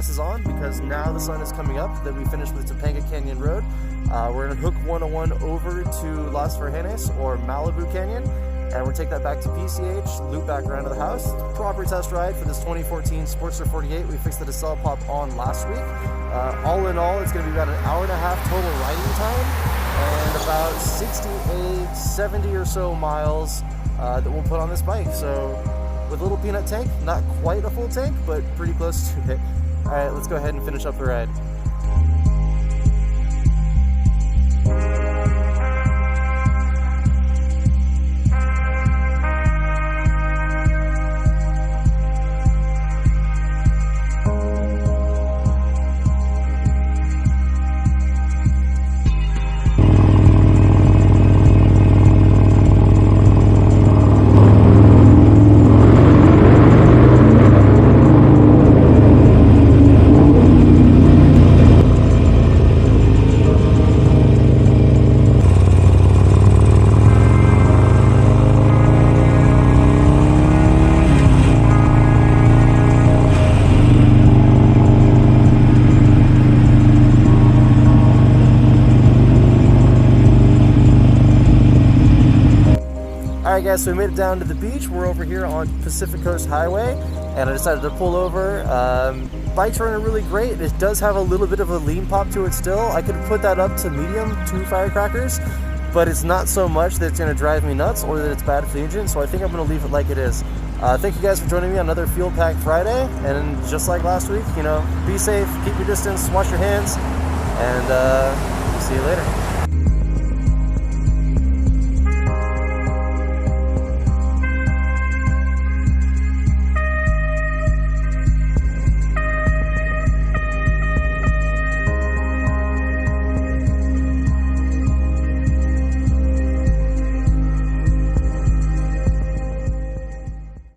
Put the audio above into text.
sunglasses on because now the sun is coming up that we finished with Topanga Canyon Road. We're going to hook 101 over to Las Virgenes or Malibu Canyon, and we're take that back to PCH, loop back around to the house. Proper test ride for this 2014 Sportster 48. We fixed the Decel pop on last week. All in all, it's going to be about an hour and a half total riding time and about 68, 70 or so miles that we'll put on this bike. So with a little peanut tank, not quite a full tank, but pretty close to it. All right, let's go ahead and finish up the ride. Alright guys, so we made it down to the beach. We're over here on Pacific Coast Highway, and I decided to pull over. Bike's running really great. It does have a little bit of a lean pop to it still. I could put that up to medium, 2 firecrackers, but it's not so much that it's going to drive me nuts or that it's bad for the engine, so I think I'm going to leave it like it is. Thank you guys for joining me on another Fuelpak Friday, and just like last week, be safe, keep your distance, wash your hands, and see you later.